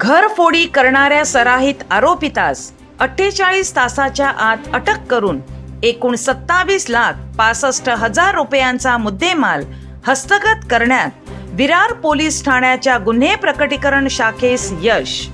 घरफोडी करणाऱ्या सराहित आरोपितास 48 तासाच्या आत अटक करून एकूण 27,65,000 रुपयांचा मुद्देमाल हस्तगत करण्यात विरार पोलीस ठाण्याच्या गुन्हे प्रकटीकरण शाखेस यश।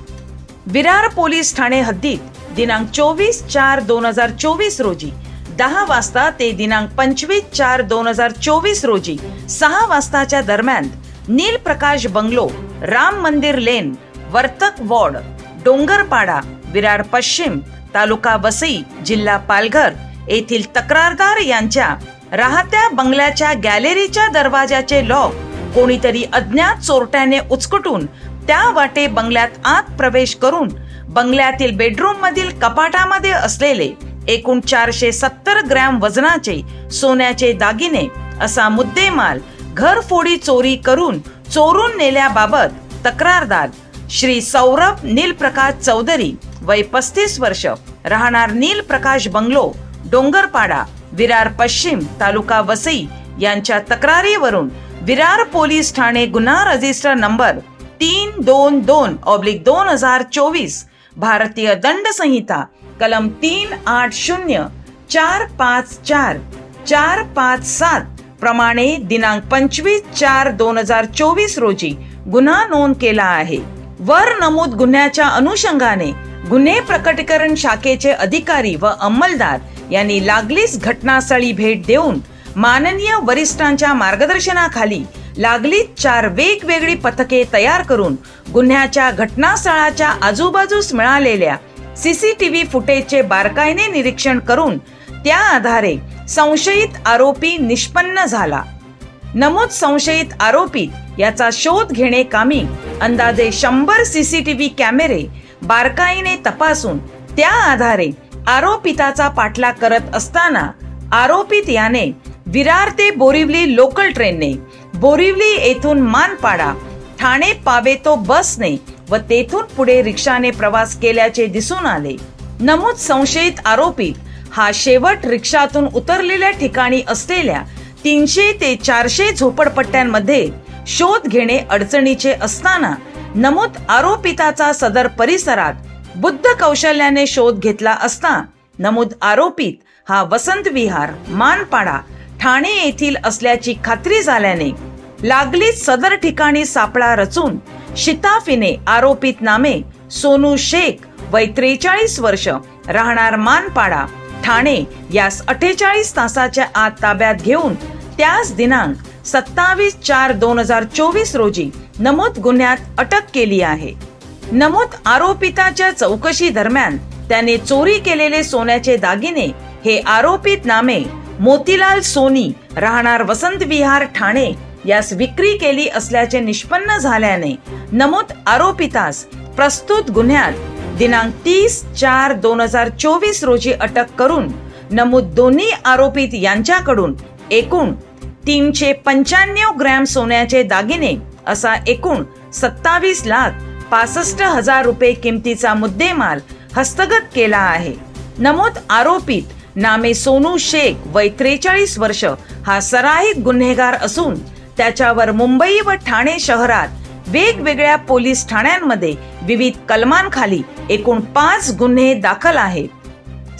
विरार पोलीस ठाणे हद्दीत दिनांक 24/4/2024 रोजी 10 वाजता ते दिनांक 25/4/2024 रोजी 6 वाजताच्या दरम्यान नील प्रकाश बंगलो, राम मंदिर लेन, वर्तक वॉर्ड, डोंगरपाडा, विरार पश्चिम, तालुका वसई, जिल्हा पालघर येथील तक्रारदार यांच्या राहत्या बंगल्याच्या गॅलरीच्या दरवाजाचे लॉक कोणीतरी अज्ञात चोरट्याने उचकटून त्या वाटे बंगल्यात आत प्रवेश करून बंगल्यातील बेडरूम मधील कपाटामध्ये असलेले एकूण 470 ग्रॅम वजनाचे सोन्याचे दागिने असा मुद्देमाल घरफोडी चोरी करून चोरून नेल्याबाबत तक्रारदार श्री सौरभ नीलप्रकाश चौधरी वय 35 वर्ष, राहणार नील प्रकाश बंगलो, डोंगरपाडा, विरार पश्चिम, तालुका वसई यांच्या तक्रारीवरून विरार पोलीस ठाणे गुन्हा रजिस्टर नंबर 322/2024 भारतीय दंड संहिता कलम 380, 454, 457 प्रमाणे दिनांक 25/4/2024 रोजी गुन्हा नोंद केला आहे। वर नमूद गुन्ह्याच्या अनुषंगाने गुन्हे प्रकटीकरण शाखेचे अधिकारी व अंमलदार यांनी लागलीच घटनास्थळी भेट देऊन माननीय वरिष्ठांच्या मार्गदर्शनाखाली लागलीच 4 वेगवेगळी पथके तयार करून गुन्ह्याच्या घटनास्थळाच्या आजूबाजूस मिळालेल्या सीसीटीव्ही फुटेजचे बारकाईने निरीक्षण करून त्या आधारे संशयित आरोपी निष्पन्न झाला। नमूद संशयित आरोपीत याचा शोध घेणे कामी अंदाजे 100 सीसीटीव्ही कॅमेरे बारकाईने तपासून त्या आधारे आरोपिताचा पाठलाग करत असताना आरोपित याने विरार ते बोरिवली लोकल ट्रेनने, बोरिवली येथून मानपाडा, ठाणे पावेतो बसने व तेथून पुढे रिक्षाने प्रवास केल्याचे दिसून आले। नमूद संशयित आरोपीत हा शेवट रिक्षातून उतरलेल्या ठिकाणी असलेल्या 300 ते 400 झोपडपट्ट्यांमध्ये शोध घेणे अडचणीचे असताना नमूद आरोपिताचा सदर परिसरात बुद्ध कौशल्याने शोध घेतला असता नमूद आरोपित हा वसंत विहार, मानपाडा, ठाणे येथील असल्याची खात्री झाल्याने लागलीच सदर ठिकाणी सापळा रचून शिताफीने आरोपित नामे सोनू शेख वय 43 वर्ष, राहणार मानपाडा, ठाणे यास 48 तासाच्या आत ताब्यात घेऊन त्याच दिनांक 27/4/2024 रोजी नमूद गुन्ह्यात अटक केली आहे। नमूद आरोपिताच्या चौकशी दरम्यान त्याने चोरी केलेले सोन्याचे दागिने हे आरोपित नामे मोतीलाल सोनी, राहणार वसंत विहार, ठाणे यास विक्री केली असल्याचे निष्पन्न झाल्याने नमूद आरोपितास प्रस्तुत गुन्ह्यात दिनांक 30/4/2024 रोजी अटक करून नमूद दोन्ही आरोपित यांच्याकडून एकूण 395 ग्रॅम सोन्याचे दागिने असा एकूण 27,65,000 रुपये किमतीचा मुद्देमाल हस्तगत केला आहे। नमूद आरोपित नामे सोनू शेख वय 43 वर्ष हा सराईत गुन्हेगार असून त्याच्यावर मुंबई व ठाणे शहरात वेगवेगळ्या पोलीस ठाण्यांमध्ये विविध कलमांखाली एकूण 5 गुन्हे दाखल आहेत।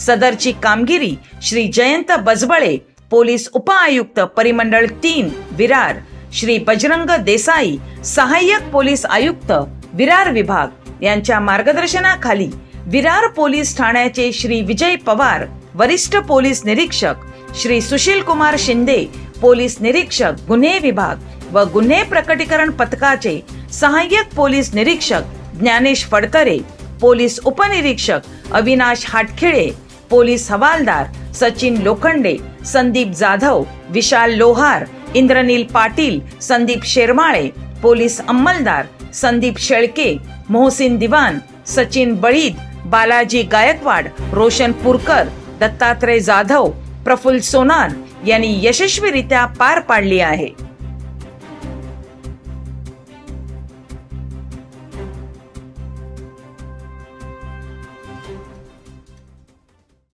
सदरची कामगिरी श्री जयंत बजबळे, पोलीस उपआयुक्त परिमंडळ 3 विरार, श्री बजरंग देसाई, सहाय्यक पोलीस आयुक्त विरार विभाग यांच्या मार्गदर्शनाखाली विरार पोलीस ठाण्याचे श्री विजय पवार, वरिष्ठ पोलीस निरीक्षक, श्री सुशील कुमार शिंदे, पोलीस निरीक्षक गुन्हे विभाग व गुन्हे प्रकटीकरण पथकाचे सहाय्यक पोलीस निरीक्षक ज्ञानेश फडतरे, पोलीस उपनिरीक्षक अविनाश हाटखेळे, पोलीस हवालदार सचिन लोखंडे, संदीप जाधव, विशाल लोहार, इंद्रनील पाटील, संदीप शेरमाळे, पोलीस अंमलदार संदीप शेळके, मोहसिन दिवान, सचिन बळीद, बालाजी गायकवाड, रोशन पुरकर, दत्तात्रय जाधव, प्रफुल्ल सोनार यांनी यशस्वीरित्या पार पाडली आहे।